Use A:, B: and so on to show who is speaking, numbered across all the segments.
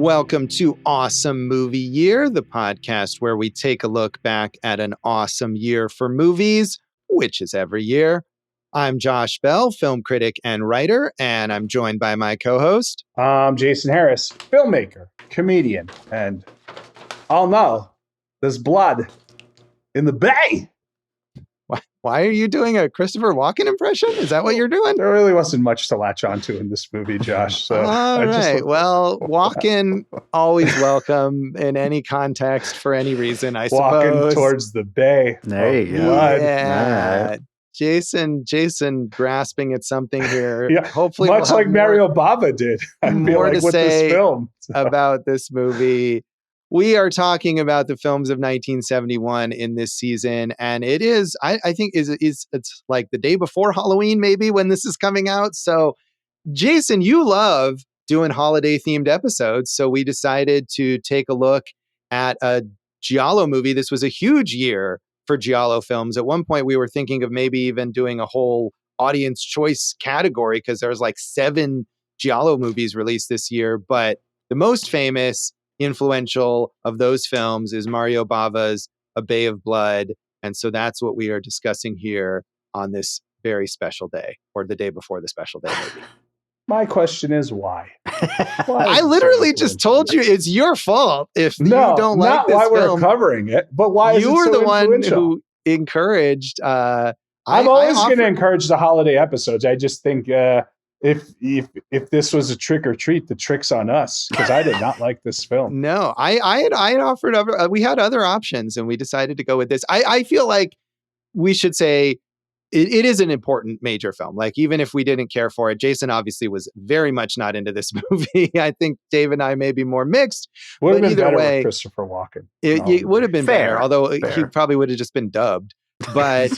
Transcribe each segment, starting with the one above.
A: Welcome to Awesome Movie Year, the podcast where we take a look back at an awesome year for movies, which is every year. I'm Josh Bell, film critic and writer, and I'm joined by my co-host.
B: I'm Jason Harris, filmmaker, comedian, and oh no, there's blood in the bay.
A: Why are you doing a Christopher Walken impression? Is that what you're doing?
B: There really wasn't much to latch onto in this movie, Josh. So
A: all right. Well, Walken, always welcome in any context for any reason, I suppose.
B: Walking towards the bay.
C: There you go.
A: Yeah. Jason grasping at something here.
B: Yeah.
A: Hopefully,
B: much like Mario Bava did. I feel
A: more
B: like
A: to
B: with
A: say
B: this film.
A: about this movie. We are talking about the films of 1971 in this season, and it is, I think, it's like the day before Halloween, maybe, when this is coming out. So, Jason, you love doing holiday-themed episodes, so we decided to take a look at a Giallo movie. This was a huge year for Giallo films. At one point, we were thinking of maybe even doing a whole audience choice category because there's like 7 Giallo movies released this year, but the most famous, influential of those films is Mario Bava's A Bay of Blood. And so that's what we are discussing here on this very special day, or the day before the special day, maybe.
B: My question is why?
A: I literally just told you it's your fault if you don't like this
B: film. Not why
A: film.
B: we're covering it, but why is it so
A: You were the one
B: influential?
A: who encouraged.
B: I'm always going to encourage the holiday episodes. I just think if this was a trick or treat, the trick's on us, because I did not like this film.
A: No, I had offered other. We had other options, and we decided to go with this. I feel like we should say it is an important major film. Like, even if we didn't care for it, Jason obviously was very much not into this movie. I think Dave and I may be more mixed.
B: Would have been
A: either
B: better
A: way,
B: with Christopher Walken.
A: It would have been
C: Fair.
A: better, although
C: Fair.
A: he probably would have just been dubbed. But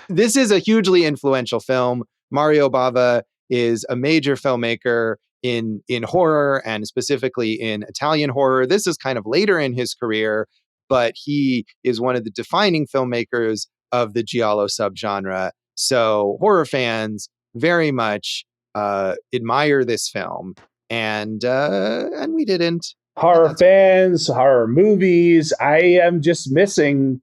A: this is a hugely influential film. Mario Bava is a major filmmaker in horror, and specifically in Italian horror. This is kind of later in his career, but he is one of the defining filmmakers of the Giallo subgenre. So horror fans very much admire this film, and we didn't.
B: Horror fans, horror movies. I am just missing.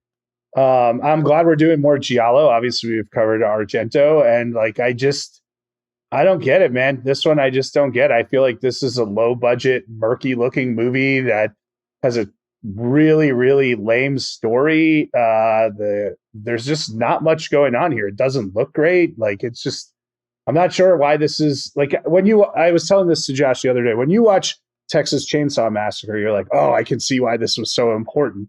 B: I'm glad we're doing more Giallo. Obviously, we've covered Argento, and I don't get it, man. This one I just don't get. I feel like this is a low budget, murky looking movie that has a really, really lame story. There's just not much going on here. It doesn't look great. Like, it's just, I'm not sure why this is like I was telling this to Josh the other day, when you watch Texas Chainsaw Massacre, you're like, oh, I can see why this was so important.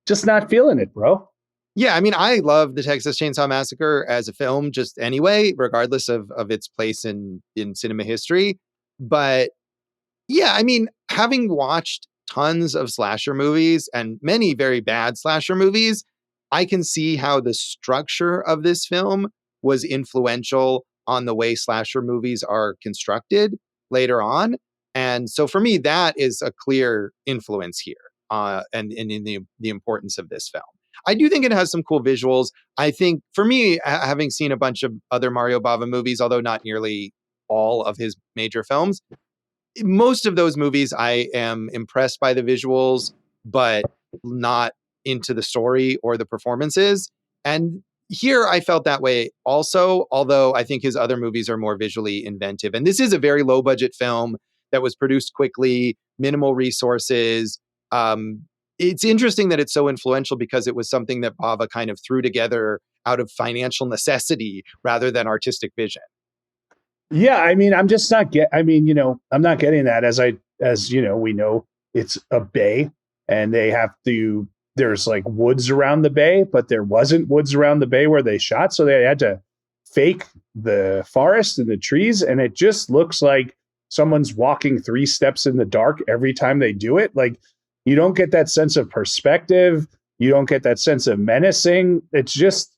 B: Just not feeling it, bro.
A: Yeah, I mean, I love the Texas Chainsaw Massacre as a film just anyway, regardless of its place in cinema history. But yeah, I mean, having watched tons of slasher movies and many very bad slasher movies, I can see how the structure of this film was influential on the way slasher movies are constructed later on. And so for me, that is a clear influence here, and in the importance of this film. I do think it has some cool visuals. I think for me, having seen a bunch of other Mario Bava movies, although not nearly all of his major films, most of those movies I am impressed by the visuals, but not into the story or the performances. And here I felt that way also, although I think his other movies are more visually inventive. And this is a very low budget film that was produced quickly, minimal resources. It's interesting that it's so influential because it was something that Bava kind of threw together out of financial necessity rather than artistic vision.
B: Yeah, I mean, I'm just not I'm not getting that as we know it's a bay and there's like woods around the bay, but there wasn't woods around the bay where they shot. So they had to fake the forest and the trees. And it just looks like someone's walking 3 steps in the dark every time they do it. Like, you don't get that sense of perspective. You don't get that sense of menacing. It's just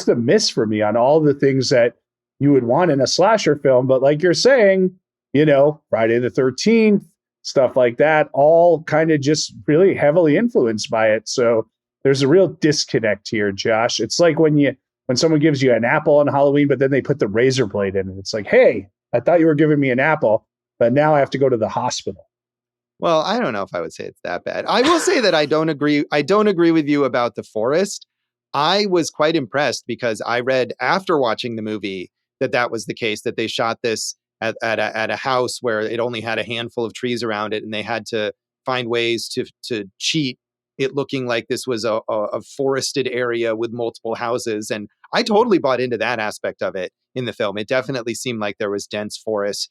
B: a miss for me on all the things that you would want in a slasher film. But like you're saying, Friday the 13th, stuff like that, all kind of just really heavily influenced by it. So there's a real disconnect here, Josh. It's like when someone gives you an apple on Halloween, but then they put the razor blade in it. It's like, hey, I thought you were giving me an apple. but now I have to go to the hospital.
A: Well, I don't know if I would say it's that bad. I will say that I don't agree. I don't agree with you about the forest. I was quite impressed because I read after watching the movie that was the case, that they shot this at a house where it only had a handful of trees around it, and they had to find ways to cheat it looking like this was a forested area with multiple houses. And I totally bought into that aspect of it in the film. It definitely seemed like there was dense forest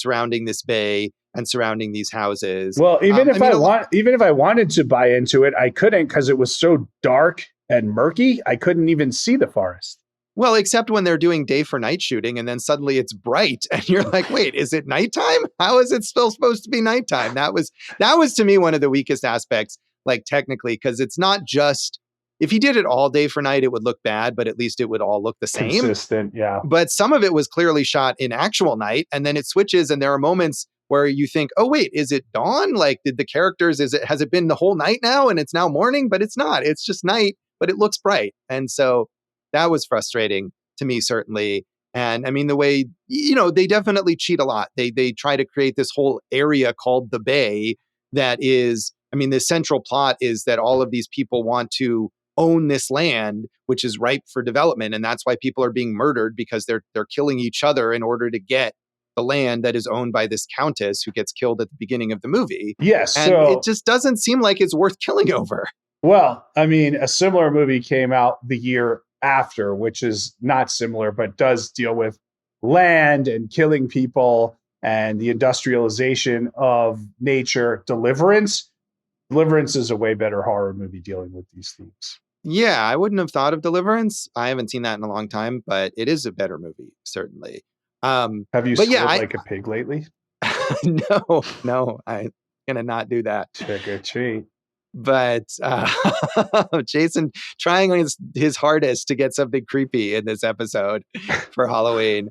A: surrounding this bay and surrounding these houses.
B: Well, even if I wanted to buy into it, I couldn't because it was so dark and murky. I couldn't even see the forest.
A: Well, except when they're doing day for night shooting and then suddenly it's bright and you're like, wait, is it nighttime? How is it still supposed to be nighttime? That was to me one of the weakest aspects, like technically, because it's not just, if he did it all day for night, it would look bad, but at least it would all look the same.
B: Consistent, yeah.
A: But some of it was clearly shot in actual night, and then it switches and there are moments where you think, oh wait, is it dawn? Like, did the characters, has it been the whole night now and it's now morning? But it's not, it's just night, but it looks bright. And so that was frustrating to me, certainly. And I mean, the way, they definitely cheat a lot. They try to create this whole area called the Bay that is, I mean, the central plot is that all of these people want to own this land, which is ripe for development. And that's why people are being murdered, because they're killing each other in order to get the land that is owned by this countess who gets killed at the beginning of the movie.
B: Yes.
A: And it just doesn't seem like it's worth killing over.
B: Well, I mean, a similar movie came out the year after, which is not similar, but does deal with land and killing people and the industrialization of nature. Deliverance is a way better horror movie dealing with these themes.
A: Yeah, I wouldn't have thought of Deliverance. I haven't seen that in a long time, but it is a better movie, certainly.
B: Have you scored like a pig lately?
A: No, I'm gonna not do that.
B: Trick or treat.
A: But Jason trying his hardest to get something creepy in this episode for Halloween.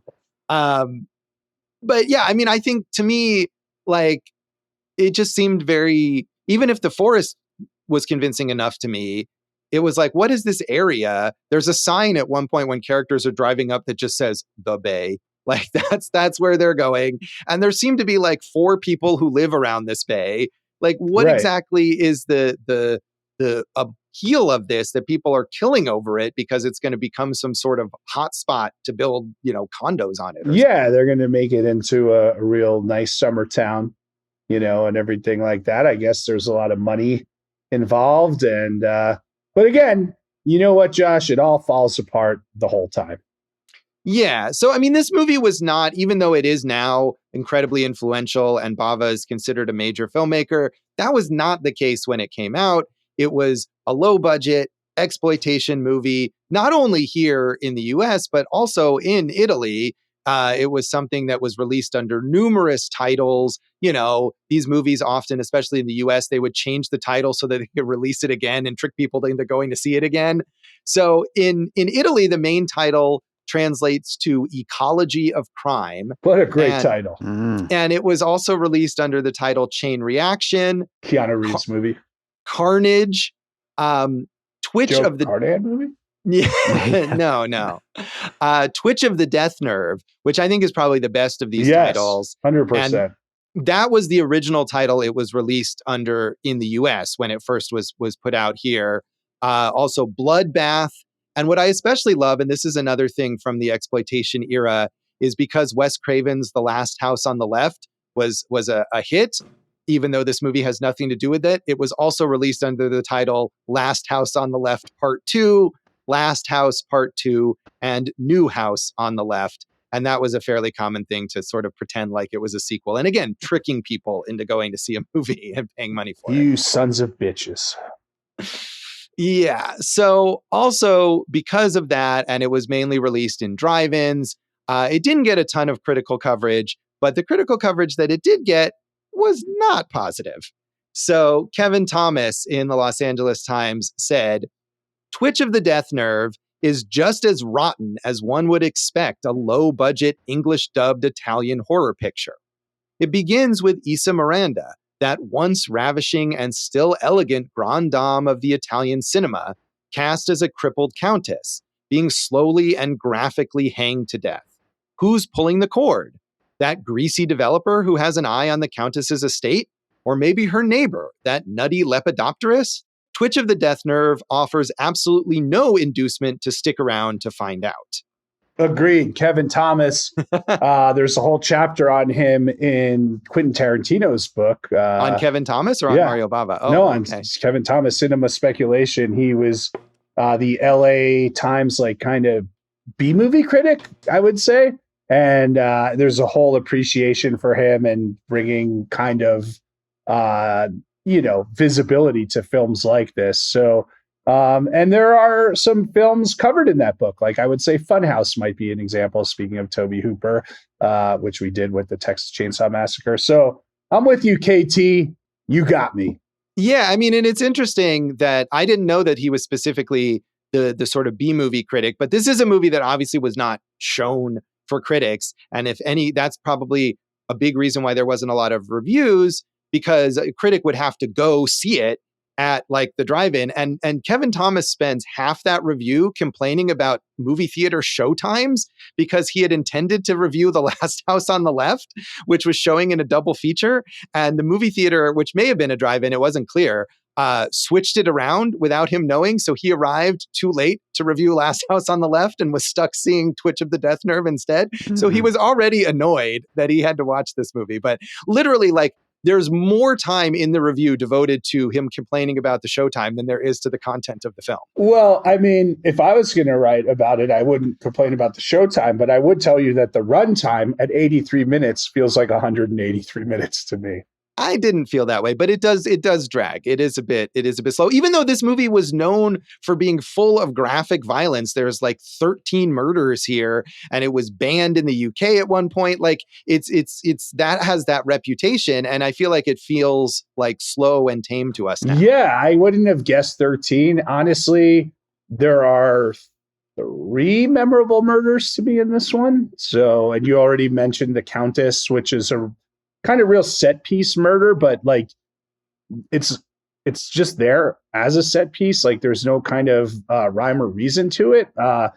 A: But yeah, I mean, I think to me, like, it just seemed very, even if the forest was convincing enough to me, it was like, what is this area? There's a sign at one point when characters are driving up that just says the Bay. Like that's where they're going. And there seem to be like 4 people who live around this bay. Like, what exactly is the appeal of this, that people are killing over it because it's going to become some sort of hot spot to build, condos on it?
B: Yeah, they're going to make it into a real nice summer town, and everything like that. I guess there's a lot of money involved. And, but again, you know what, Josh, it all falls apart the whole time.
A: Yeah. So, I mean, this movie was not, even though it is now incredibly influential and Bava is considered a major filmmaker, that was not the case when it came out. It was a low budget exploitation movie, not only here in the US, but also in Italy. It was something that was released under numerous titles. These movies often, especially in the US, they would change the title so that they could release it again and trick people into going to see it again. So in Italy, the main title translates to Ecology of Crime.
B: What a great title.
A: And it was also released under the title Chain Reaction.
B: Keanu Reeves movie.
A: Carnage. Twitch
B: Joe
A: of the...
B: Carnahan movie?
A: Yeah, no. Twitch of the Death Nerve, which I think is probably the best of these titles.
B: 100%.
A: And that was the original title it was released under in the US when it first was put out here. Also Bloodbath. And what I especially love, and this is another thing from the exploitation era, is because Wes Craven's The Last House on the Left was a hit, even though this movie has nothing to do with it. It was also released under the title Last House on the Left Part 2, Last House Part 2, and New House on the Left. And that was a fairly common thing to sort of pretend like it was a sequel. And again, tricking people into going to see a movie and paying money for it.
B: You sons of bitches.
A: Yeah. So also because of that, and it was mainly released in drive-ins, it didn't get a ton of critical coverage, but the critical coverage that it did get was not positive. So Kevin Thomas in the Los Angeles Times said, Twitch of the Death Nerve is just as rotten as one would expect a low-budget English-dubbed Italian horror picture. It begins with Issa Miranda, that once ravishing and still elegant grande dame of the Italian cinema, cast as a crippled countess, being slowly and graphically hanged to death. Who's pulling the cord? That greasy developer who has an eye on the Countess's estate? Or maybe her neighbor, that nutty lepidopterist? Twitch of the Death Nerve offers absolutely no inducement to stick around to find out.
B: Agreed. Kevin Thomas. There's a whole chapter on him in Quentin Tarantino's book.
A: On Kevin Thomas or on Mario Bava?
B: Oh, no, on Kevin Thomas, Cinema Speculation. He was the LA Times, like, kind of B-movie critic, I would say. And there's a whole appreciation for him and bringing kind of, visibility to films like this. So, and there are some films covered in that book. Like, I would say Funhouse might be an example, speaking of Tobe Hooper, which we did with the Texas Chainsaw Massacre. So I'm with you, KT. You got me.
A: Yeah, I mean, and it's interesting that I didn't know that he was specifically the sort of B-movie critic, but this is a movie that obviously was not shown for critics. And if any, that's probably a big reason why there wasn't a lot of reviews, because a critic would have to go see it at like the drive-in. And Kevin Thomas spends half that review complaining about movie theater showtimes because he had intended to review The Last House on the Left, which was showing in a double feature. And the movie theater, which may have been a drive-in, it wasn't clear, switched it around without him knowing. So he arrived too late to review Last House on the Left and was stuck seeing Twitch of the Death Nerve instead. So he was already annoyed that he had to watch this movie. But literally, like, there's more time in the review devoted to him complaining about the showtime than there is to the content of the film.
B: Well, I mean, if I was going to write about it, I wouldn't complain about the showtime, but I would tell you that the runtime at 83 minutes feels like 183 minutes to me.
A: I didn't feel that way, but it does drag. It is a bit slow. Even though this movie was known for being full of graphic violence, there's like 13 murders here, and it was banned in the UK at one point. Like it's that has that reputation, and I feel like it feels like slow and tame to us now.
B: Yeah, I wouldn't have guessed 13. Honestly, there are 3 memorable murders to be in this one. So, and you already mentioned the Countess, which is a kind of real set piece murder, but like it's just there as a set piece. Like there's no kind of rhyme or reason to it.
A: I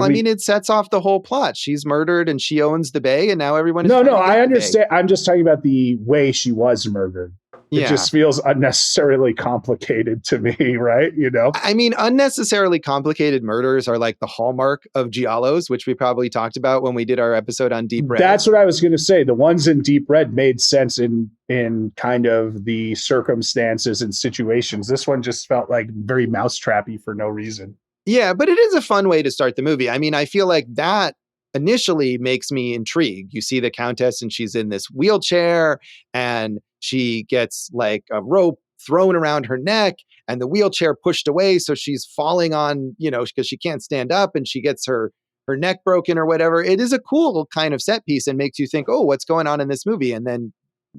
A: mean, it sets off the whole plot. She's murdered and she owns the bay, and now everyone is
B: I understand. I'm just talking about the way she was murdered. It just feels unnecessarily complicated to me, right? You know?
A: I mean, unnecessarily complicated murders are like the hallmark of giallos, which we probably talked about when we did our episode on Deep Red.
B: That's what I was going to say. The ones in Deep Red made sense in kind of the circumstances and situations. This one just felt like very mousetrappy for no reason.
A: Yeah, but it is a fun way to start the movie. I mean, I feel like that initially makes me intrigued. You see the Countess and she's in this wheelchair and she gets like a rope thrown around her neck and the wheelchair pushed away. So she's falling on, because she can't stand up and she gets her neck broken or whatever. It is a cool kind of set piece and makes you think, oh, what's going on in this movie? And then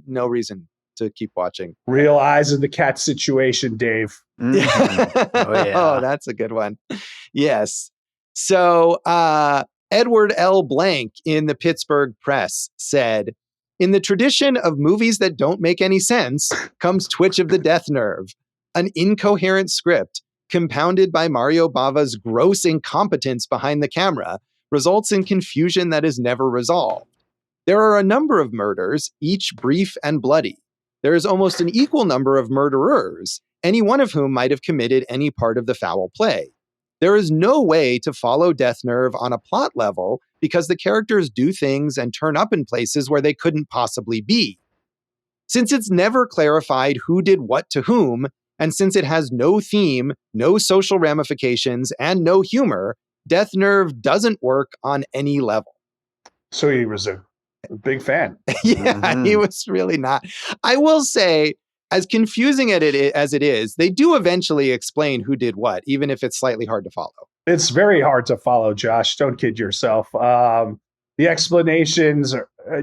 A: no reason to keep watching.
B: Real Eyes of the Cat situation, Dave.
A: Oh, that's a good one. Yes. So Edward L. Blank in the Pittsburgh Press said, in the tradition of movies that don't make any sense comes Twitch of the Death Nerve, an incoherent script compounded by Mario Bava's gross incompetence behind the camera results in confusion that is never resolved. There are a number of murders, each brief and bloody. There is almost an equal number of murderers, any one of whom might have committed any part of the foul play. There is no way to follow Death Nerve on a plot level because the characters do things and turn up in places where they couldn't possibly be. Since it's never clarified who did what to whom, and since it has no theme, no social ramifications, and no humor, Death Nerve doesn't work on any level.
B: So he was a big fan.
A: Yeah, he was really not. I will say, as confusing as it is, they do eventually explain who did what, even if it's slightly hard to follow.
B: It's very hard to follow, Josh. Don't kid yourself. The explanations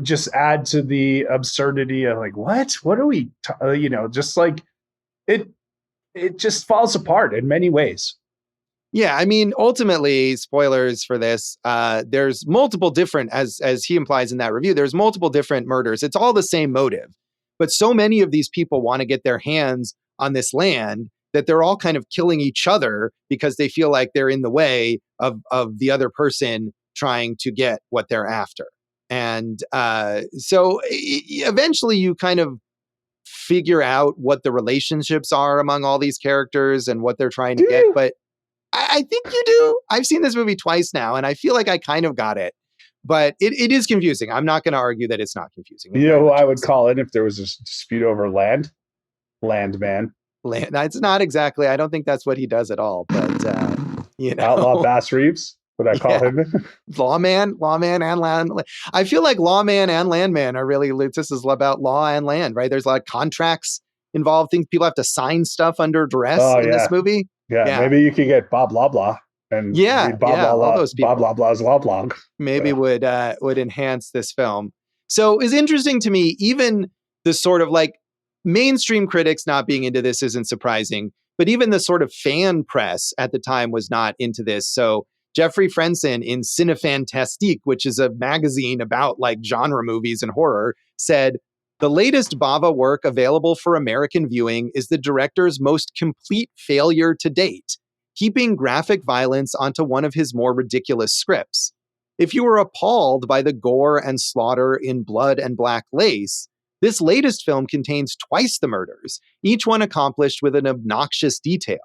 B: just add to the absurdity of like, what? What are we, just like it just falls apart in many ways.
A: Yeah, I mean, ultimately, spoilers for this, there's multiple different, as he implies in that review, there's multiple different murders. It's all the same motive. But so many of these people want to get their hands on this land that they're all kind of killing each other because they feel like they're in the way of the other person trying to get what they're after. And so eventually you kind of figure out what the relationships are among all these characters and what they're trying to get. But I think you do. I've seen this movie twice now, and I feel like I kind of got it. But it is confusing. I'm not going to argue that it's not confusing.
B: You know who I would call in if there was a dispute over land? Landman.
A: It's not exactly. I don't think that's what he does at all. But
B: Outlaw Bass Reeves. Would I call him?
A: Lawman, and land. I feel like Lawman and Landman are really. This is about law and land, right? There's a lot of contracts involved. Things people have to sign stuff under duress in this movie.
B: Yeah, maybe you could get Bob Loblaw and
A: all those people.
B: Bob Loblaw's Loblaw.
A: Maybe would enhance this film. So it's interesting to me. Even the sort of like mainstream critics not being into this isn't surprising, but even the sort of fan press at the time was not into this. So Jeffrey Frentzen in Cinefantastique, which is a magazine about like genre movies and horror, said, "The latest Bava work available for American viewing is the director's most complete failure to date, heaping graphic violence onto one of his more ridiculous scripts. If you were appalled by the gore and slaughter in Blood and Black Lace, this latest film contains twice the murders, each one accomplished with an obnoxious detail.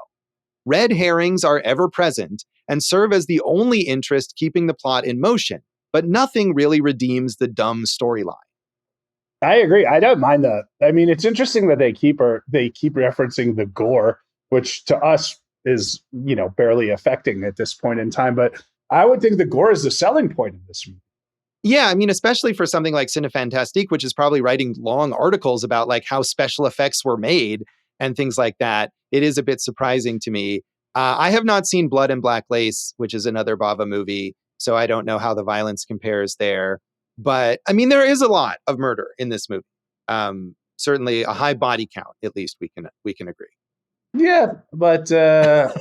A: Red herrings are ever present and serve as the only interest keeping the plot in motion, but nothing really redeems the dumb storyline."
B: I agree. I don't mind that. I mean, it's interesting that they keep referencing the gore, which to us is, barely affecting at this point in time. But I would think the gore is the selling point of this movie.
A: Yeah, I mean, especially for something like Cinefantastique, which is probably writing long articles about like how special effects were made and things like that. It is a bit surprising to me. I have not seen Blood and Black Lace, which is another Bava movie, so I don't know how the violence compares there. But I mean, there is a lot of murder in this movie. Certainly a high body count, at least we can agree.
B: Yeah, but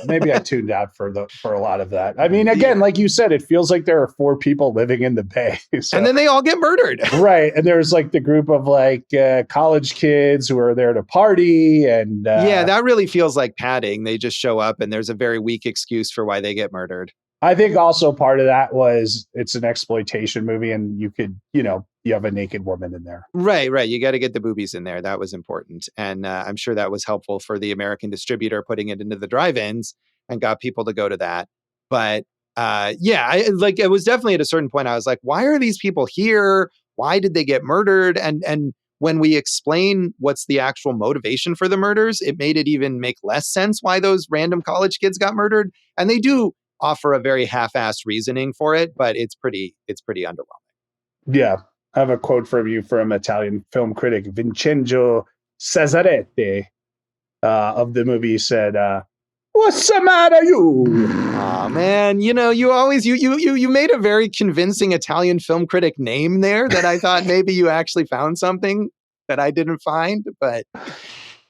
B: maybe I tuned out for a lot of that. I mean, again, like you said, it feels like there are 4 people living in the Bay. So.
A: And then they all get murdered.
B: Right. And there's like the group of like college kids who are there to party. And
A: yeah, that really feels like padding. They just show up and there's a very weak excuse for why they get murdered.
B: I think also part of that was it's an exploitation movie and you could, you have a naked woman in there.
A: Right. You got to get the boobies in there. That was important. And I'm sure that was helpful for the American distributor putting it into the drive-ins and got people to go to that. But it was definitely at a certain point, I was like, why are these people here? Why did they get murdered? And when we explain what's the actual motivation for the murders, it made it even make less sense why those random college kids got murdered. And they do offer a very half-assed reasoning for it, but it's pretty underwhelming.
B: Yeah. I have a quote from you from Italian film critic Vincenzo Cesarette of the movie. He said, "What's the matter, you?"
A: Oh man, you always you made a very convincing Italian film critic name there that I thought maybe you actually found something that I didn't find, but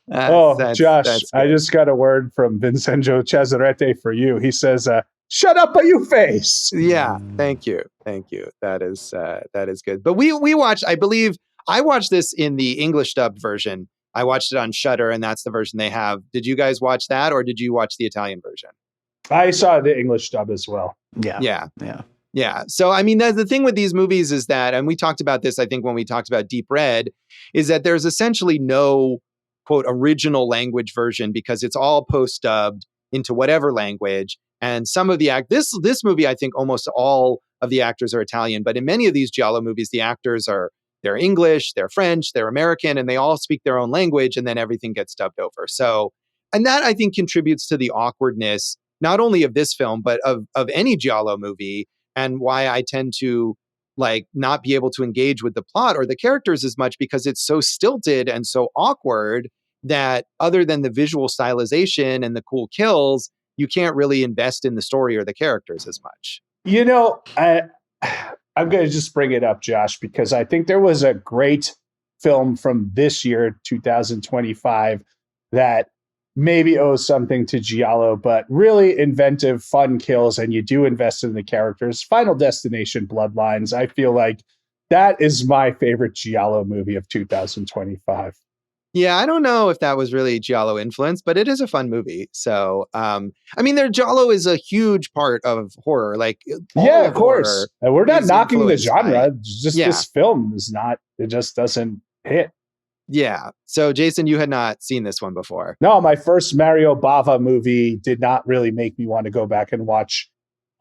B: Josh, I just got a word from Vincenzo Cesarette for you. He says, "Shut up, you face."
A: Yeah, thank you. That is good. But we watched. I believe I watched this in the English dubbed version. I watched it on Shudder, and that's the version they have. Did you guys watch that, or did you watch the Italian version?
B: I saw the English dub as well.
A: Yeah. So I mean, the thing with these movies is that, and we talked about this, I think, when we talked about Deep Red, is that there's essentially no quote original language version because it's all post dubbed into whatever language. And some of the this movie, I think almost all of the actors are Italian, but in many of these giallo movies, the actors they're English, they're French, they're American, and they all speak their own language, and then everything gets dubbed over. So, and that I think contributes to the awkwardness, not only of this film, but of any giallo movie, and why I tend to like not be able to engage with the plot or the characters as much because it's so stilted and so awkward that other than the visual stylization and the cool kills, you can't really invest in the story or the characters as much.
B: I'm going to just bring it up, Josh, because I think there was a great film from this year, 2025, that maybe owes something to giallo, but really inventive, fun kills, and you do invest in the characters. Final Destination Bloodlines, I feel like that is my favorite giallo movie of 2025.
A: Yeah, I don't know if that was really Giallo influence, but it is a fun movie. So, I mean, Giallo is a huge part of horror. Like all
B: Yeah,
A: of
B: of course.
A: horror
B: And we're not
A: is
B: knocking the
A: influenced by
B: genre.
A: it.
B: It's just
A: Yeah,
B: this film is not, it just doesn't hit.
A: yeah. So, Jason, you had not seen this one before.
B: No, my first Mario Bava movie did not really make me want to go back and watch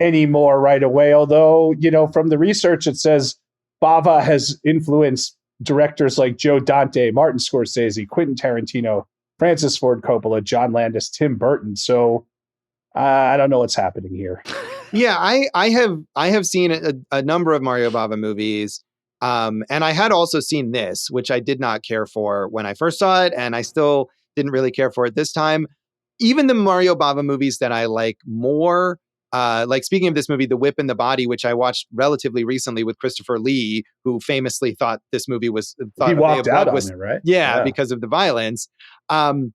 B: any more right away. Although, from the research, it says Bava has influenced directors like Joe Dante, Martin Scorsese, Quentin Tarantino, Francis Ford Coppola, John Landis, Tim Burton. So I don't know what's happening here.
A: Yeah, I have seen a number of Mario Bava movies. And I had also seen this, which I did not care for when I first saw it, and I still didn't really care for it this time. Even the Mario Bava movies that I like more, like speaking of this movie, The Whip and the Body, which I watched relatively recently with Christopher Lee, who famously thought this movie was
B: He
A: thought A Bay
B: walked
A: of
B: out
A: Blood
B: on
A: was,
B: it, right?
A: yeah, because of the violence. Um,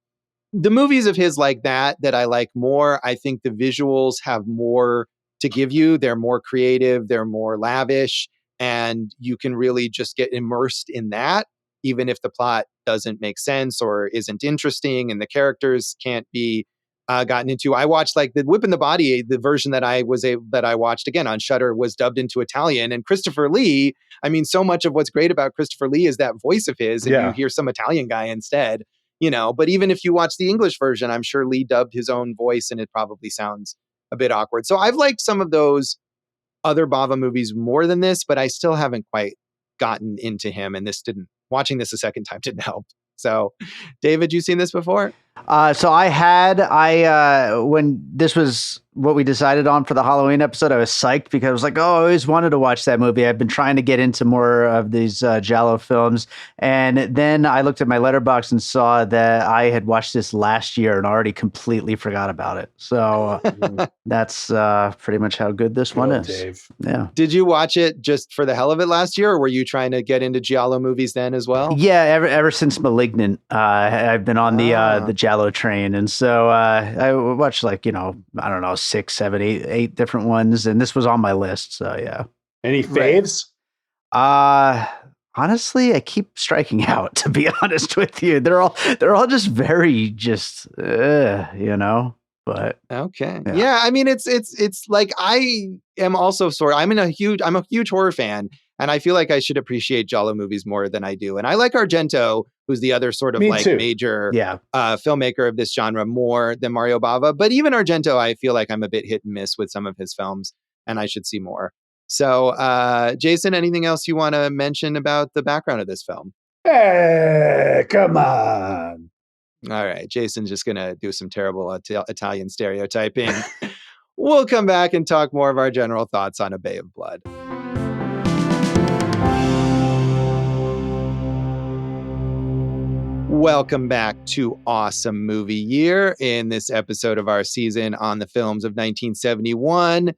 A: the movies of his like that I like more, I think the visuals have more to give you. They're more creative, they're more lavish, and you can really just get immersed in that, even if the plot doesn't make sense or isn't interesting and the characters can't be gotten into. I watched like the Whip in the Body, the version that I watched again on Shudder was dubbed into Italian, and Christopher Lee. I mean, so much of what's great about Christopher Lee is that voice of his, and you hear some Italian guy instead. But even if you watch the English version, I'm sure Lee dubbed his own voice and it probably sounds a bit awkward. So I've liked some of those other Bava movies more than this, but I still haven't quite gotten into him. And watching this a second time didn't help. So, David, you seen this before?
C: So when this was what we decided on for the Halloween episode, I was psyched because I was like, oh, I always wanted to watch that movie. I've been trying to get into more of these Giallo films. And then I looked at my Letterboxd and saw that I had watched this last year and already completely forgot about it. So that's pretty much how good this one is.
B: Dave.
C: Yeah.
A: Did you watch it just for the hell of it last year, or were you trying to get into Giallo movies then as well?
C: Yeah, ever since *Malignant*, I've been on the Giallo train, and so I watched I don't know, 6, 7, 8 different ones, and this was on my list. So yeah.
B: Any faves?
C: Honestly, I keep striking out. To be honest with you, they're all just very But
A: okay, yeah. I mean, it's like I am also I'm a huge horror fan. And I feel like I should appreciate Giallo movies more than I do. And I like Argento, who's the other sort of major filmmaker of this genre, more than Mario Bava. But even Argento, I feel like I'm a bit hit and miss with some of his films, and I should see more. So, Jason, anything else you want to mention about the background of this film?
B: Hey, come on.
A: All right. Jason's just going to do some terrible Italian stereotyping. We'll come back and talk more of our general thoughts on A Bay of Blood. Welcome back to Awesome Movie Year. In this episode of our season on the films of 1971,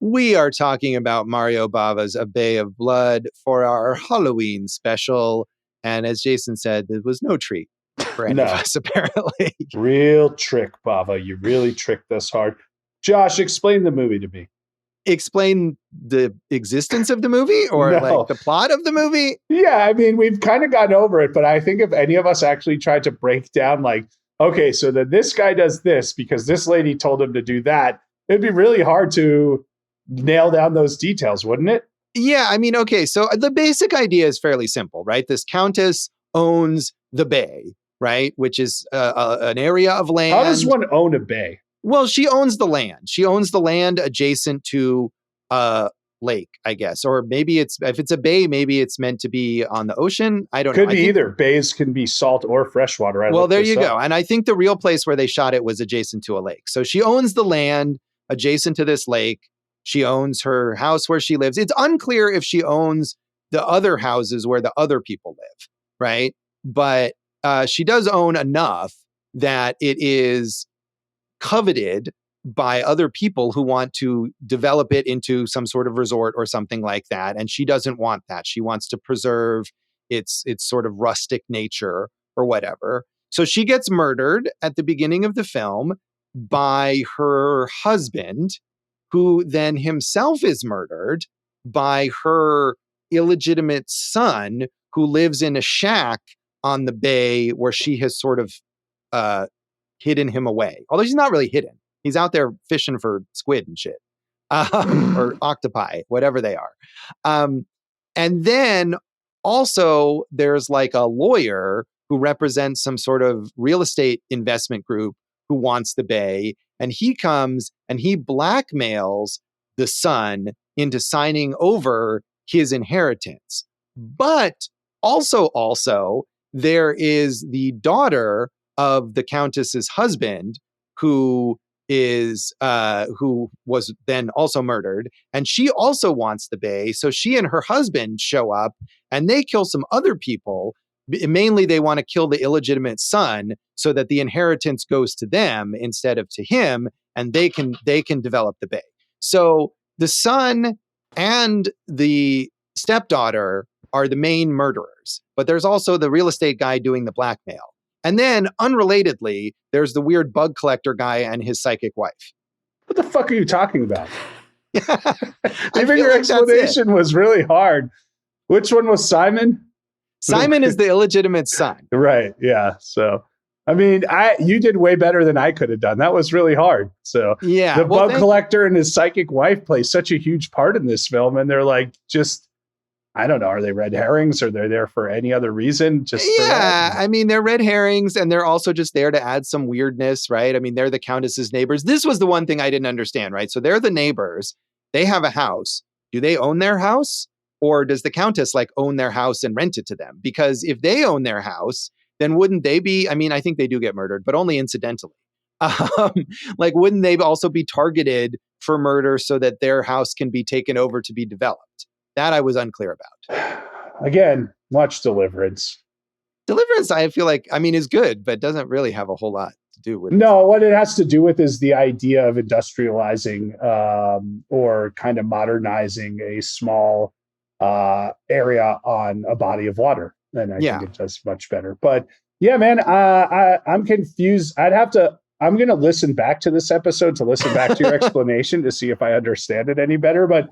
A: we are talking about Mario Bava's A Bay of Blood for our Halloween special. And as Jason said, it was no treat for any of us, apparently.
B: Real trick, Bava. You really tricked us hard. Josh, explain the movie to me.
A: Explain the existence of the movie or like the plot of the movie?
B: Yeah, I mean, we've kind of gotten over it, but I think if any of us actually tried to break down okay, so then this guy does this because this lady told him to do that, it'd be really hard to nail down those details, wouldn't it?
A: Yeah, I mean, okay, so the basic idea is fairly simple, right? This countess owns the bay, right? Which is an area of land.
B: How does one own a bay?
A: Well, she owns the land. She owns the land adjacent to a lake, I guess. Or maybe if it's a bay, maybe it's meant to be on the ocean. I don't know.
B: Could be either. Bays can be salt or freshwater.
A: Well, there you go. And I think the real place where they shot it was adjacent to a lake. So she owns the land adjacent to this lake. She owns her house where she lives. It's unclear if she owns the other houses where the other people live, right? But she does own enough that it is coveted by other people who want to develop it into some sort of resort or something like that. And she doesn't want that. She wants to preserve its sort of rustic nature or whatever. So she gets murdered at the beginning of the film by her husband, who then himself is murdered by her illegitimate son, who lives in a shack on the bay where she has sort of hidden him away. Although she's not really hidden. He's out there fishing for squid and shit. Or octopi, whatever they are. And then also there's like a lawyer who represents some sort of real estate investment group who wants the bay. And he comes and he blackmails the son into signing over his inheritance. But also there is the daughter of the countess's husband who was then also murdered, and she also wants the bay. So she and her husband show up and they kill some other people. Mainly they want to kill the illegitimate son so that the inheritance goes to them instead of to him, and they can develop the bay. So the son and the stepdaughter are the main murderers, but there's also the real estate guy doing the blackmail. And then, unrelatedly, there's the weird bug collector guy and his psychic wife.
B: What the fuck are you talking about?
A: Even
B: your explanation was really hard. Which one was Simon?
A: Simon is the illegitimate son.
B: Right, yeah. So, I mean, you did way better than I could have done. That was really hard. So,
A: yeah,
B: the bug collector and his psychic wife play such a huge part in this film, and they're like just... I don't know. Are they red herrings, or they're there for any other reason?
A: I mean, they're red herrings, and they're also just there to add some weirdness, right? I mean, they're the countess's neighbors. This was the one thing I didn't understand, right? So they're the neighbors. They have a house. Do they own their house, or does the countess like own their house and rent it to them? Because if they own their house, then wouldn't they be? I mean, I think they do get murdered, but only incidentally. Like, wouldn't they also be targeted for murder so that their house can be taken over to be developed? That I was unclear about.
B: Again, watch Deliverance.
A: Deliverance, I feel like, I mean, is good, but doesn't really have a whole lot to do with
B: No, what it has to do with is the idea of industrializing or kind of modernizing a small area on a body of water. And I think it does much better. But yeah, man, I'm confused. I'm going to listen back to this episode to listen back to your explanation to see if I understand it any better. But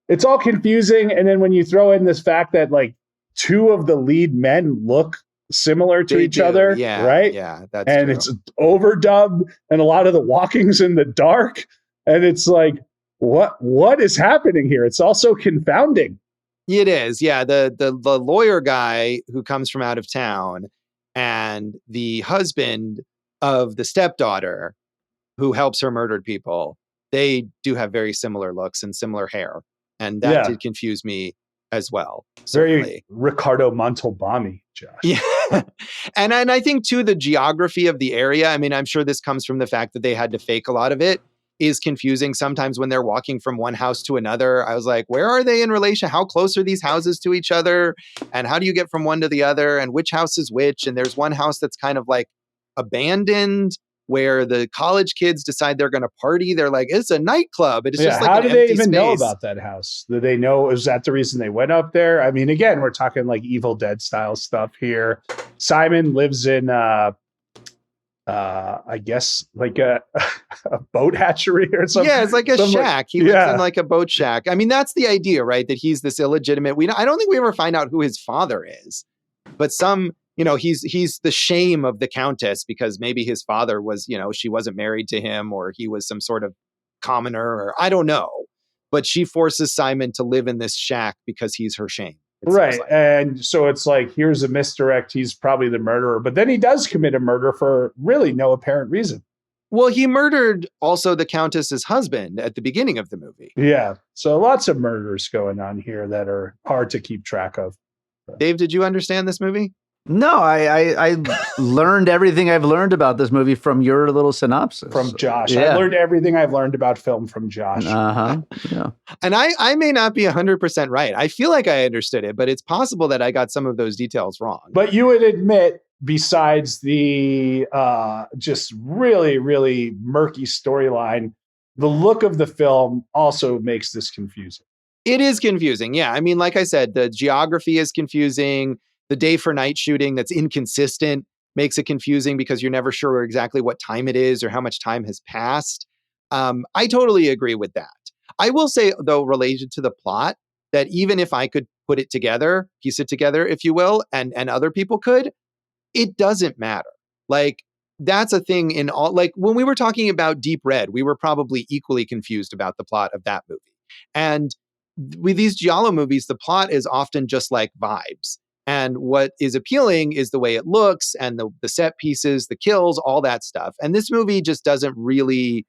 B: it's all confusing. And then when you throw in this fact that like two of the lead men look similar to each other, right?
A: Yeah, that's
B: and
A: true.
B: It's overdubbed, and a lot of the walking's in the dark. And it's like, what is happening here? It's also confounding.
A: It is. Yeah. The lawyer guy who comes from out of town and the husband of the stepdaughter who helps her murdered people, they do have very similar looks and similar hair. And that did confuse me as well. Certainly.
B: Very Ricardo Montalbani, Josh.
A: Yeah. And I think, too, the geography of the area, I mean, I'm sure this comes from the fact that they had to fake a lot of it, is confusing. Sometimes when they're walking from one house to another, I was like, where are they in relation? How close are these houses to each other? And how do you get from one to the other? And which house is which? And there's one house that's kind of like abandoned, where the college kids decide they're going to party. They're like, it's a nightclub. It's just like
B: how
A: an
B: do they
A: empty
B: even
A: space.
B: know about that house? Do they know? Is that the reason they went up there? I mean, again, we're talking like Evil Dead style stuff here. Simon lives in, I guess, like a boat hatchery or something.
A: Yeah, it's like a shack. He lives in like a boat shack. I mean, that's the idea, right? That he's this illegitimate. I don't think we ever find out who his father is, but he's the shame of the countess because maybe his father was, she wasn't married to him, or he was some sort of commoner, or I don't know. But she forces Simon to live in this shack because he's her shame.
B: Right. Like. And so it's like, here's a misdirect. He's probably the murderer, but then he does commit a murder for really no apparent reason.
A: Well, he murdered also the countess's husband at the beginning of the movie.
B: Yeah. So lots of murders going on here that are hard to keep track of.
A: Dave, did you understand this movie?
C: No, I learned everything I've learned about this movie from your little synopsis.
B: From Josh. Yeah. I learned everything I've learned about film from Josh.
C: Uh-huh. Yeah.
A: And I may not be 100% right. I feel like I understood it, but it's possible that I got some of those details wrong.
B: But you would admit, besides the just really, really murky storyline, the look of the film also makes this confusing.
A: It is confusing. Yeah. I mean, like I said, the geography is confusing. The day for night shooting that's inconsistent makes it confusing because you're never sure exactly what time it is or how much time has passed. I totally agree with that. I will say, though, related to the plot, that even if I could put it together, piece it together, if you will, and other people could, it doesn't matter. Like, that's a thing in all, like when we were talking about Deep Red, we were probably equally confused about the plot of that movie. And with these giallo movies, the plot is often just like vibes. And what is appealing is the way it looks and the set pieces, the kills, all that stuff. And this movie just doesn't really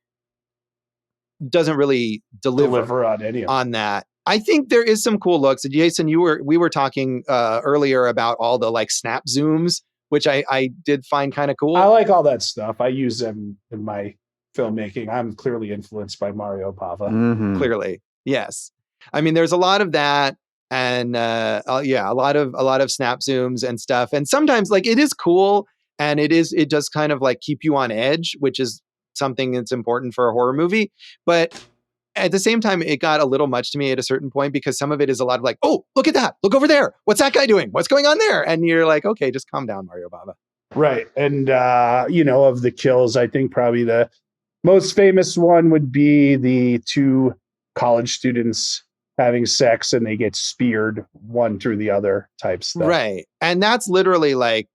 A: deliver
B: on any of
A: on that. I think there is some cool looks. Jason, we were talking earlier about all the like snap zooms, which I did find kind of cool.
B: I like all that stuff. I use them in my filmmaking. I'm clearly influenced by Mario Bava.
C: Mm-hmm.
A: Clearly, yes. I mean, there's a lot of that, and a lot of snap zooms and stuff. And sometimes, like, it is cool, and it does kind of like keep you on edge, which is something that's important for a horror movie. But at the same time, it got a little much to me at a certain point because some of it is a lot of like, oh, look at that. Look over there. What's that guy doing? What's going on there? And you're like, okay, just calm down, Mario Bava.
B: Right. And, of the kills, I think probably the most famous one would be the two college students having sex and they get speared one through the other type stuff.
A: Right. And that's literally like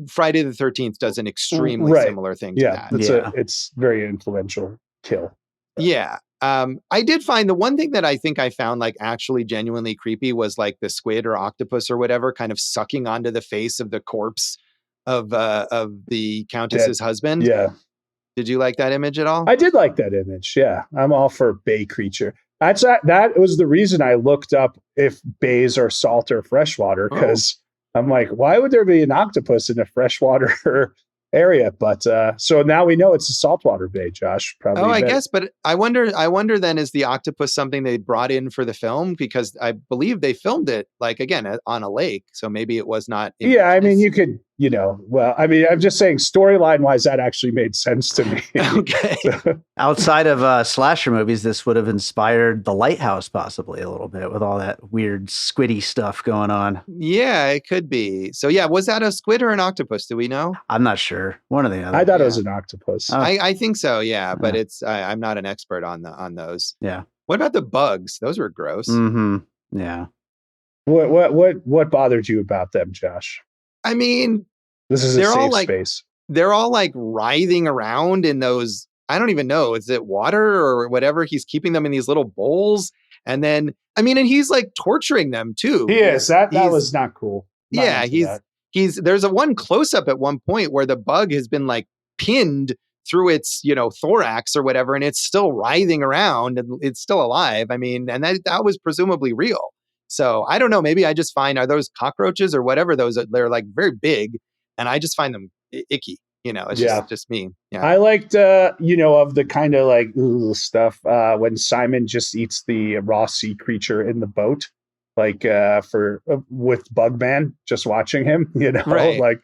A: Friday the 13th does an extremely similar thing to that.
B: It's very influential kill.
A: Yeah. I did find the one thing that I think I found like actually genuinely creepy was like the squid or octopus or whatever kind of sucking onto the face of the corpse of the Countess's husband.
B: Yeah.
A: Did you like that image at all?
B: I did like that image. Yeah. I'm all for bay creature. That was the reason I looked up if bays are salt or freshwater, because I'm like, why would there be an octopus in a freshwater area? But so now we know it's a saltwater bay, Josh. Probably.
A: I guess, but I wonder then, is the octopus something they brought in for the film? Because I believe they filmed it like again on a lake, so maybe it was not.
B: Yeah, I mean, you could, I'm just saying storyline wise, that actually made sense to me.
A: Okay.
C: Outside of slasher movies, this would have inspired The Lighthouse possibly a little bit with all that weird squiddy stuff going on.
A: Yeah, it could be. So yeah, was that a squid or an octopus? Do we know?
C: I'm not sure. One or the other.
B: I thought it was an octopus.
A: I think so. Yeah, but I'm not an expert on those.
C: Yeah.
A: What about the bugs? Those were gross.
C: Mm-hmm. Yeah.
B: What bothered you about them, Josh?
A: I mean,
B: this is a safe space.
A: They're all like writhing around in those. I don't even know. Is it water or whatever? He's keeping them in these little bowls. And then, I mean, and he's like torturing them too.
B: He is. That was not cool.
A: There's a one close up at one point where the bug has been like pinned through its, thorax or whatever, and it's still writhing around and it's still alive. I mean, and that was presumably real. So I don't know. Maybe I just find, are those cockroaches or whatever those are, they're like very big, and I just find them icky. It's just me. Yeah.
B: I liked, of the kind of like stuff when Simon just eats the raw sea creature in the boat, like with Bugman, just watching him,
A: right.
B: Like,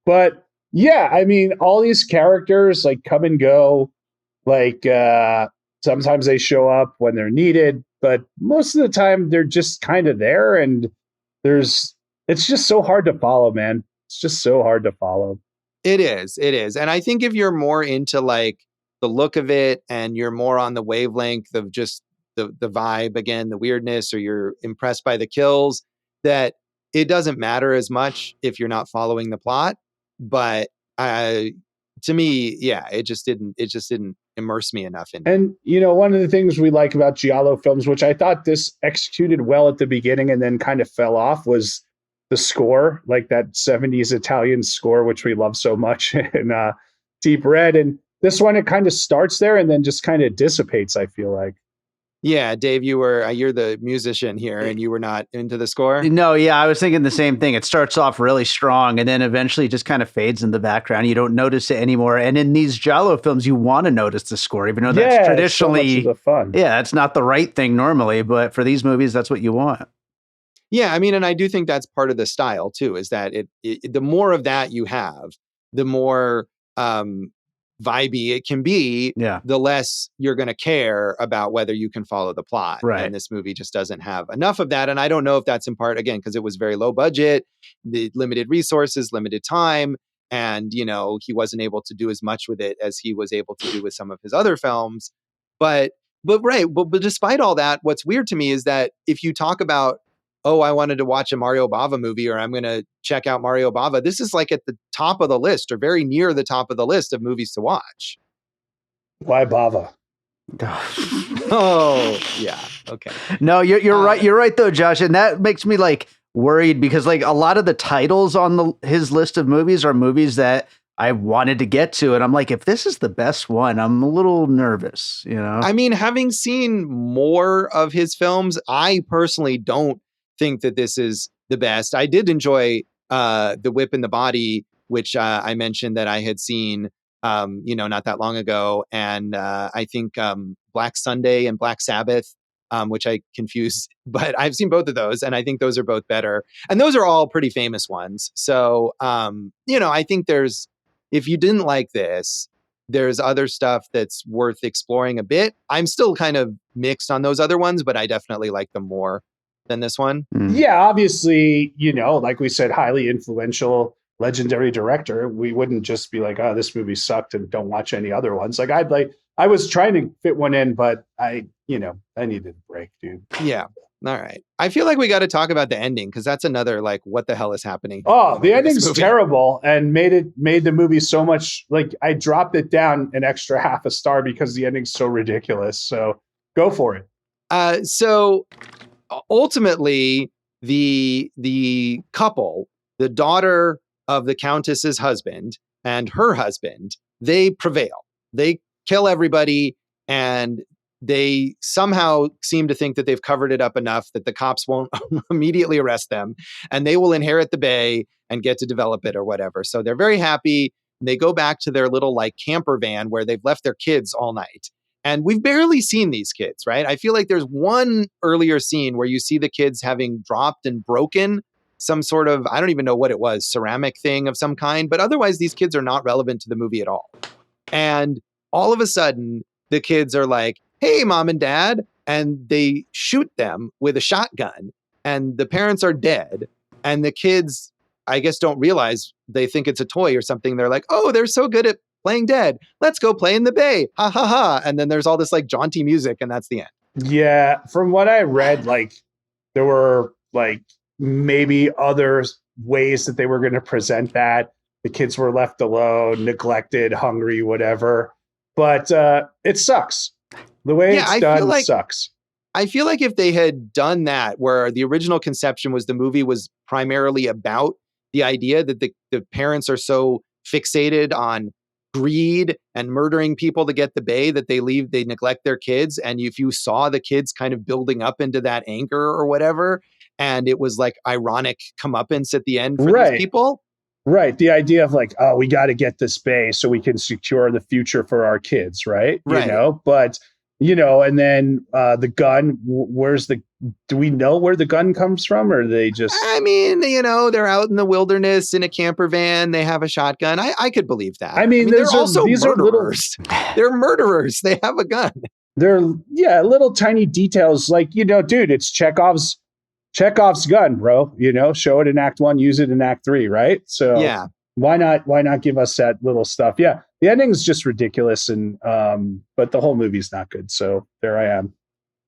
B: but yeah, I mean, all these characters like come and go, like sometimes they show up when they're needed, but most of the time they're just kind of there, and it's just so hard to follow, man. It's just so hard to follow.
A: It is. And I think if you're more into like the look of it and you're more on the wavelength of just the vibe, again, the weirdness, or you're impressed by the kills, that it doesn't matter as much if you're not following the plot. But to me, yeah, it just didn't immerse me enough in it.
B: And, one of the things we like about giallo films, which I thought this executed well at the beginning and then kind of fell off, was the score, like that 70s Italian score, which we love so much in Deep Red. And this one, it kind of starts there and then just kind of dissipates, I feel like.
A: Yeah, Dave, you're the musician here, and you were not into the score?
C: No, yeah, I was thinking the same thing. It starts off really strong, and then eventually just kind of fades in the background. You don't notice it anymore. And in these giallo films, you want to notice the score, even though that's traditionally,
B: so much of the fun.
C: Yeah, it's not the right thing normally, but for these movies, that's what you want.
A: Yeah, I mean, and I do think that's part of the style too, is that the more of that you have, the more vibey it can be, the less you're going to care about whether you can follow the plot.
C: Right.
A: And this movie just doesn't have enough of that. And I don't know if that's in part, again, because it was very low budget, the limited resources, limited time. And, he wasn't able to do as much with it as he was able to do with some of his other films. But but despite all that, what's weird to me is that if you talk about, oh, I wanted to watch a Mario Bava movie, or I'm going to check out Mario Bava, this is like at the top of the list, or very near the top of the list of movies to watch.
B: Why Bava?
A: Oh, yeah. Okay.
C: No, you're right. You're right though, Josh. And that makes me like worried because like a lot of the titles on his list of movies are movies that I wanted to get to. And I'm like, if this is the best one, I'm a little nervous, you know?
A: I mean, having seen more of his films, I personally don't think that this is the best. I did enjoy The Whip and the Body, which I mentioned that I had seen, not that long ago. And I think Black Sunday and Black Sabbath, which I confuse, but I've seen both of those. And I think those are both better. And those are all pretty famous ones. So, I think if you didn't like this, there's other stuff that's worth exploring a bit. I'm still kind of mixed on those other ones, but I definitely like them more than this one.
B: Yeah, obviously, like we said, highly influential, legendary director. We wouldn't just be like, oh, this movie sucked and don't watch any other ones. Like I was trying to fit one in, but I needed a break, dude.
A: Yeah. All right. I feel like we got to talk about the ending because that's another like, what the hell is happening?
B: Oh, the ending's terrible and made the movie so much like I dropped it down an extra half a star because the ending's so ridiculous. So go for it.
A: So ultimately, the couple, the daughter of the Countess's husband and her husband, they prevail. They kill everybody and they somehow seem to think that they've covered it up enough that the cops won't immediately arrest them and they will inherit the bay and get to develop it or whatever. So they're very happy. They go back to their little like camper van where they've left their kids all night. And we've barely seen these kids, right? I feel like there's one earlier scene where you see the kids having dropped and broken some sort of, I don't even know what it was, ceramic thing of some kind. But otherwise, these kids are not relevant to the movie at all. And all of a sudden, the kids are like, hey, mom and dad, and they shoot them with a shotgun and the parents are dead. And the kids, I guess, don't realize, they think it's a toy or something. They're like, oh, they're so good at playing dead. Let's go play in the bay. Ha ha ha. And then there's all this like jaunty music and that's the end.
B: Yeah. From what I read, like there were like maybe other ways that they were going to present that. The kids were left alone, neglected, hungry, whatever. But it sucks. The way it's done sucks.
A: I feel like if they had done that, where the original conception was the movie was primarily about the idea that the parents are so fixated on greed and murdering people to get the bay that they neglect their kids. And if you saw the kids kind of building up into that anger or whatever, and it was like ironic comeuppance at the end for these people.
B: Right. The idea of like, oh, we got to get this bay so we can secure the future for our kids. Right. But and then the gun, do we know where the gun comes from or they just,
A: I mean, they're out in the wilderness in a camper van. They have a shotgun. I could believe that.
B: I mean
A: they're also murderers. They're murderers. They have a gun.
B: They're little tiny details like, dude, it's Chekhov's gun, bro, show it in act 1, use it in act 3. Right. So
A: yeah.
B: Why not give us that little stuff? Yeah. The ending is just ridiculous. And, but the whole movie's not good. So there I am.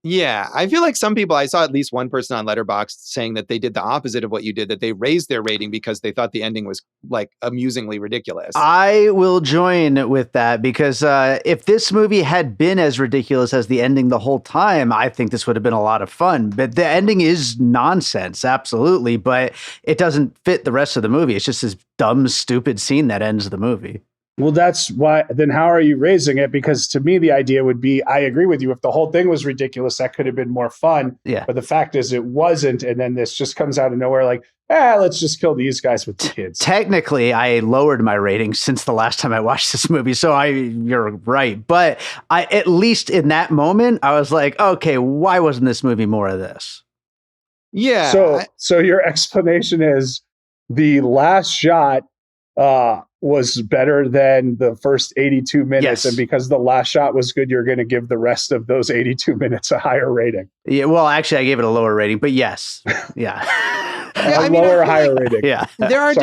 A: Yeah. I feel like some people, I saw at least one person on Letterboxd saying that they did the opposite of what you did, that they raised their rating because they thought the ending was like amusingly ridiculous.
C: I will join with that because if this movie had been as ridiculous as the ending the whole time, I think this would have been a lot of fun. But the ending is nonsense, absolutely. But it doesn't fit the rest of the movie. It's just this dumb, stupid scene that ends the movie.
B: Well, that's why. Then how are you raising it? Because to me, the idea would be, I agree with you. If the whole thing was ridiculous, that could have been more fun.
C: Yeah.
B: But the fact is it wasn't. And then this just comes out of nowhere like, let's just kill these guys with the kids.
C: Technically, I lowered my rating since the last time I watched this movie. So you're right. But at least in that moment, I was like, okay, why wasn't this movie more of this?
A: Yeah.
B: So your explanation is the last shot was better than the first 82 minutes.
C: Yes.
B: And because the last shot was good, you're going to give the rest of those 82 minutes a higher rating.
C: Yeah. Well, actually, I gave it a lower rating, but yes. Yeah.
B: Higher rating.
C: Yeah.
A: There are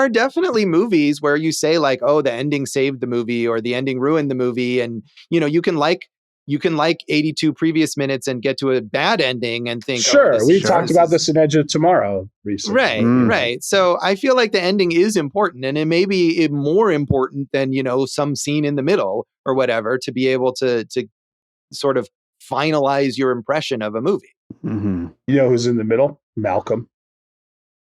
A: definitely movies where you say like, oh, the ending saved the movie or the ending ruined the movie. And, you can like you can like 82 previous minutes and get to a bad ending and think,
B: sure, we
A: this
B: talked about this in Edge of Tomorrow recently.
A: Right, right. So I feel like the ending is important, and it may be more important than, some scene in the middle or whatever, to be able to sort of finalize your impression of a movie.
B: Mm-hmm. You know who's in the middle? Malcolm.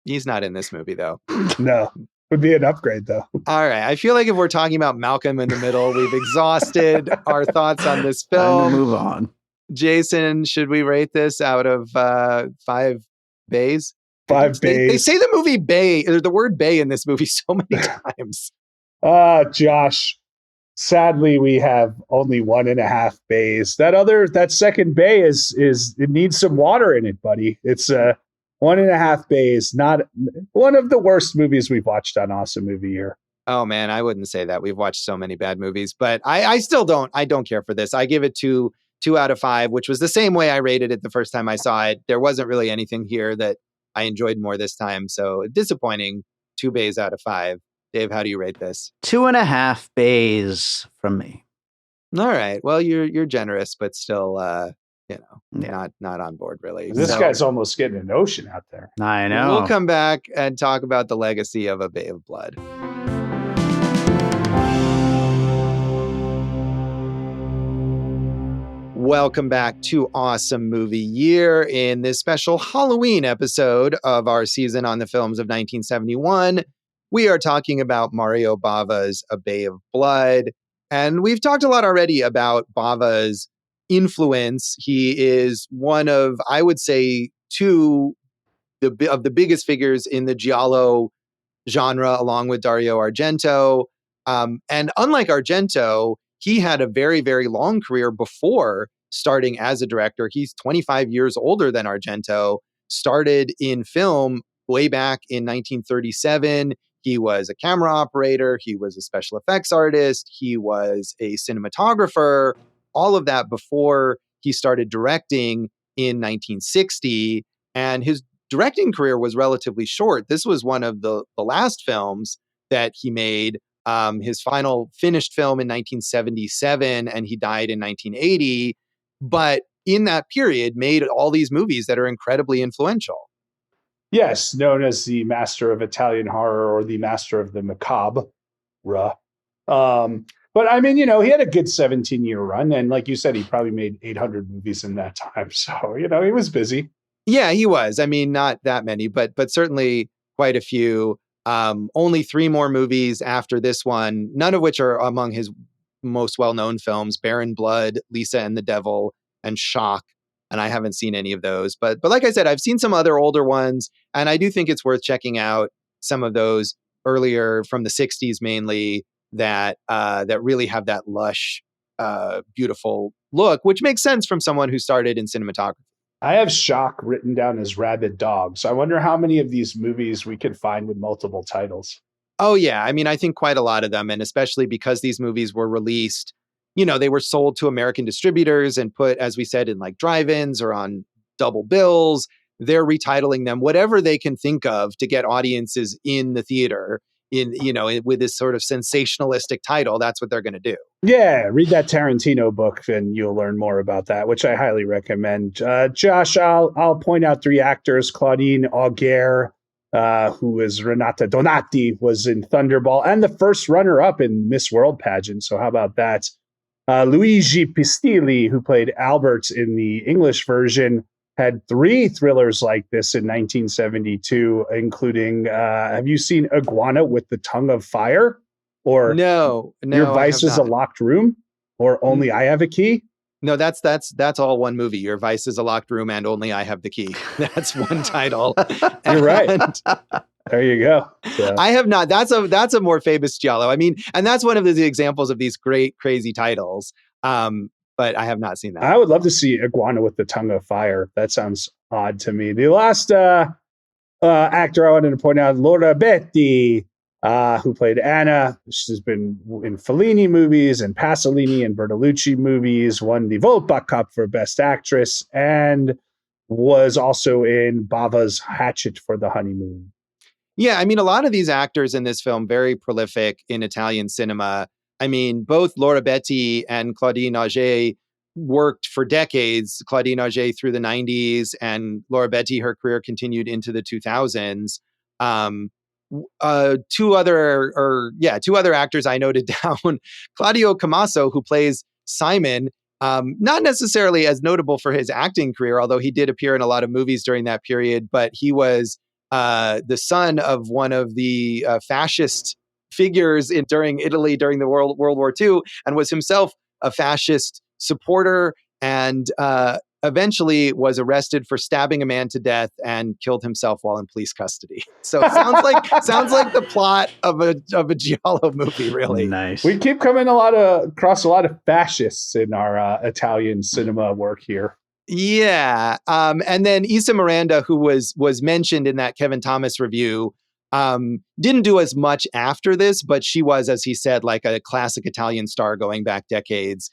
A: He's not in this movie, though.
B: No. Would be an upgrade, though.
A: All right. I feel like if we're talking about Malcolm in the middle, we've exhausted our thoughts on this film.
C: Time to move on.
A: Jason, should we rate this out of 5 bays?
B: 5 bays.
A: They say the movie bay, or the word bay in this movie so many times.
B: Josh, sadly, we have only 1.5 bays. That second bay is it needs some water in it, buddy. It's 1.5 bays, not one of the worst movies we've watched on Awesome Movie Year.
A: Oh man, I wouldn't say that. We've watched so many bad movies, but I still don't care for this. I give it 2 out of 5, which was the same way I rated it the first time I saw it. There wasn't really anything here that I enjoyed more this time. So disappointing. 2 bays out of 5. Dave, how do you rate this?
C: 2.5 bays from me.
A: All right. Well, you're generous, but still, not on board really.
B: This guy's almost getting an ocean out there.
C: I know.
A: We'll come back and talk about the legacy of A Bay of Blood. Welcome back to Awesome Movie Year. In this special Halloween episode of our season on the films of 1971, we are talking about Mario Bava's A Bay of Blood. And we've talked a lot already about Bava's influence. He is one of, I would say, 2 of the biggest figures in the giallo genre, along with Dario Argento. And unlike Argento, he had a very, very long career before starting as a director. He's 25 years older than Argento, started in film way back in 1937. He was a camera operator. He was a special effects artist. He was a cinematographer, all of that before he started directing in 1960. And his directing career was relatively short. This was one of the last films that he made. His final finished film in 1977, and he died in 1980. But in that period, made all these movies that are incredibly influential.
B: Yes, known as the master of Italian horror or the master of the macabre. But I mean, he had a good 17-year run. And like you said, he probably made 800 movies in that time. So, he was busy.
A: Yeah, he was. I mean, not that many, but certainly quite a few. Only 3 more movies after this one, none of which are among his most well-known films: Barren Blood, Lisa and the Devil, and Shock. And I haven't seen any of those. But like I said, I've seen some other older ones, and I do think it's worth checking out some of those earlier from the 60s mainly that really have that lush, beautiful look, which makes sense from someone who started in cinematography.
B: I have Shock written down as Rabid Dog. So I wonder how many of these movies we could find with multiple titles.
A: Oh, yeah. I mean, I think quite a lot of them. And especially because these movies were released, they were sold to American distributors and put, as we said, in like drive-ins or on double bills. They're retitling them, whatever they can think of to get audiences in the theater with this sort of sensationalistic title. That's what they're going to do. Yeah,
B: read that Tarantino book and you'll learn more about that, which I highly recommend. Josh, I'll point out 3 actors. Claudine Auger, who is Renata Donati, was in Thunderball and the first runner-up in Miss World pageant. So how about that? Luigi Pistilli, who played Albert in the English version, had 3 thrillers like this in 1972, including, have you seen Iguana with the Tongue of Fire? Or
A: No.
B: Your Vice is a Locked Room? Or Only I Have a Key?
A: No, that's all one movie. Your Vice is a Locked Room and Only I Have the Key. That's one title.
B: You're right. There you go.
A: So. I have not. That's a more famous giallo. I mean, and that's one of the examples of these great, crazy titles. But I have not seen that.
B: I would love to see Iguana with the Tongue of Fire. That sounds odd to me. The last actor I wanted to point out, Laura Betti, who played Anna. She's been in Fellini movies and Pasolini and Bertolucci movies, won the Volpa Cup for Best Actress, and was also in Bava's Hatchet for the Honeymoon.
A: Yeah, I mean, a lot of these actors in this film, very prolific in Italian cinema. I mean, both Laura Betti and Claudine Auger worked for decades, Claudine Auger through the 90s, and Laura Betti, her career continued into the 2000s. Two other actors I noted down. Claudio Camaso, who plays Simon, not necessarily as notable for his acting career, although he did appear in a lot of movies during that period, but he was the son of one of the fascist figures during Italy during the World War II, and was himself a fascist supporter, and eventually was arrested for stabbing a man to death and killed himself while in police custody. So it sounds like the plot of a Giallo movie, really.
C: Nice.
B: We keep coming across a lot of fascists in our Italian cinema work here.
A: Yeah. And then Issa Miranda, who was mentioned in that Kevin Thomas review, didn't do as much after this, but she was, as he said, like a classic Italian star going back decades,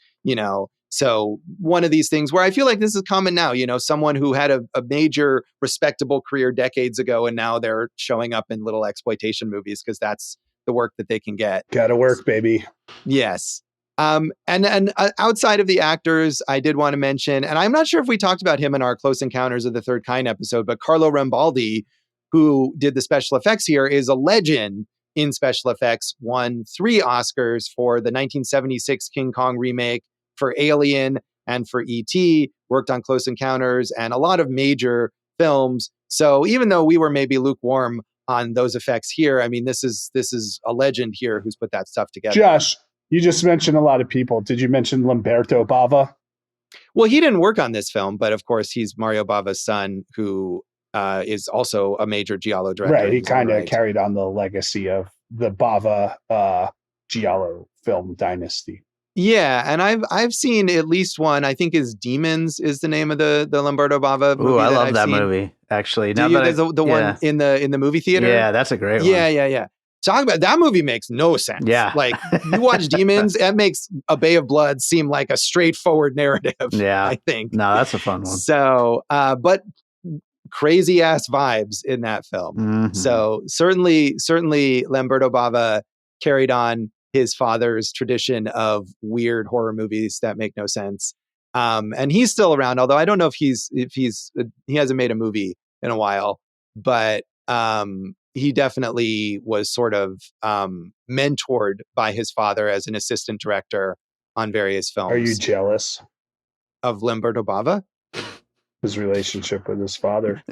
A: So one of these things where I feel like this is common now, someone who had a major respectable career decades ago, and now they're showing up in little exploitation movies because that's the work that they can get.
B: Gotta work, baby.
A: Yes. And outside of the actors, I did want to mention, and I'm not sure if we talked about him in our Close Encounters of the Third Kind episode, but Carlo Rambaldi, who did the special effects here, is a legend in special effects, won 3 Oscars for the 1976 King Kong remake, for Alien, and for E.T., worked on Close Encounters and a lot of major films. So even though we were maybe lukewarm on those effects here, I mean, this is a legend here who's put that stuff together.
B: Josh, you just mentioned a lot of people. Did you mention Lamberto Bava?
A: Well, he didn't work on this film, but of course he's Mario Bava's son, who is also a major Giallo director.
B: Right, he kind of carried on the legacy of the Bava Giallo film dynasty.
A: Yeah, and I've seen at least one. I think is Demons is the name of the Lamberto Bava movie.
C: Ooh, I love
A: I've
C: that
A: seen.
C: movie. Actually,
A: Do you? There's the one in the movie theater.
C: Yeah, that's a great one.
A: Yeah. Talk about that movie makes no sense.
C: Yeah,
A: like you watch Demons, that makes A Bay of Blood seem like a straightforward narrative. Yeah, I think.
C: No, that's a fun one.
A: So, but crazy ass vibes in that film.
C: Mm-hmm.
A: So certainly Lamberto Bava carried on his father's tradition of weird horror movies that make no sense. And he's still around, although I don't know if he hasn't made a movie in a while, but he definitely was sort of mentored by his father as an assistant director on various films.
B: Are you jealous
A: of Lamberto Bava?
B: His relationship with his father.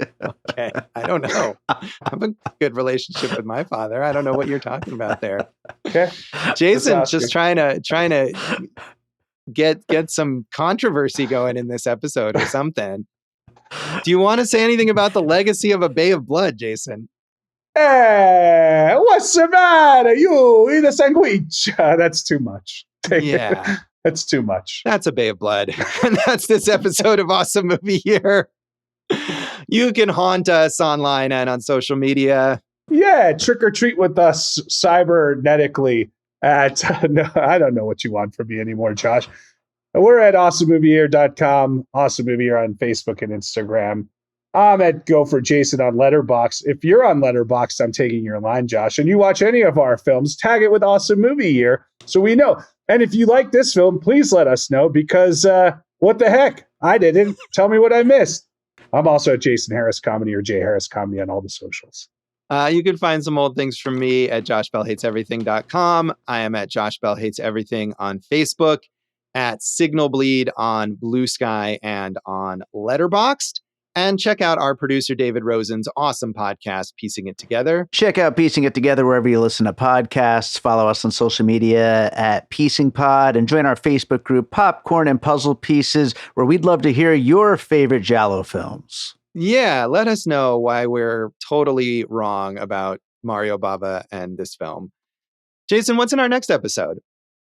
A: Okay, I don't know. I have a good relationship with my father. I don't know what you're talking about there.
B: Okay,
A: Jason's just trying to get some controversy going in this episode or something. Do you want to say anything about the legacy of A Bay of Blood, Jason?
B: Hey, what's the matter? You eat a sandwich. That's too much.
A: Yeah.
B: That's too much.
A: That's A Bay of Blood. And that's this episode of Awesome Movie Year. You can haunt us online and on social media.
B: Yeah, trick or treat with us cybernetically at, no, I don't know what you want from me anymore, Josh. We're at awesomemovieyear.com, Awesome Movie Year on Facebook and Instagram. I'm at Go for Jason on Letterboxd. If you're on Letterboxd, I'm taking your line, Josh, and you watch any of our films, tag it with Awesome Movie Year so we know. And if you like this film, please let us know because what the heck? I didn't. Tell me what I missed. I'm also at Jason Harris Comedy or Jay Harris Comedy on all the socials.
A: You can find some old things from me at joshbellhateseverything.com. I am at Josh Bell Hates Everything on Facebook, at Signal Bleed on Blue Sky and on Letterboxd. And check out our producer, David Rosen's awesome podcast, Piecing It Together.
C: Check out Piecing It Together wherever you listen to podcasts. Follow us on social media at Piecing Pod and join our Facebook group, Popcorn and Puzzle Pieces, where we'd love to hear your favorite Giallo films.
A: Yeah, let us know why we're totally wrong about Mario Bava and this film. Jason, what's in our next episode?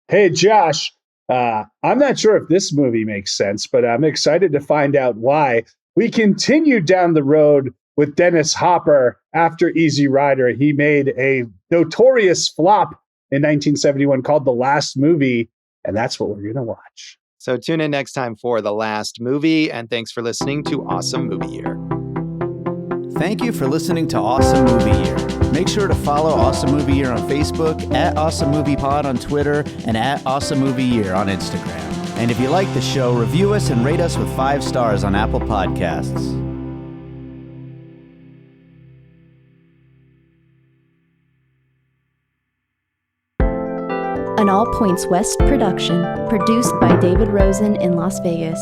B: Hey, Josh, I'm not sure if this movie makes sense, but I'm excited to find out why. We continue down the road with Dennis Hopper after Easy Rider. He made a notorious flop in 1971 called The Last Movie, and that's what we're going to watch.
A: So tune in next time for The Last Movie, and thanks for listening to Awesome Movie Year.
C: Thank you for listening to Awesome Movie Year. Make sure to follow Awesome Movie Year on Facebook, at Awesome Movie Pod on Twitter, and at Awesome Movie Year on Instagram. And if you like the show, review us and rate us with 5 stars on Apple Podcasts.
D: An All Points West production, produced by David Rosen in Las Vegas.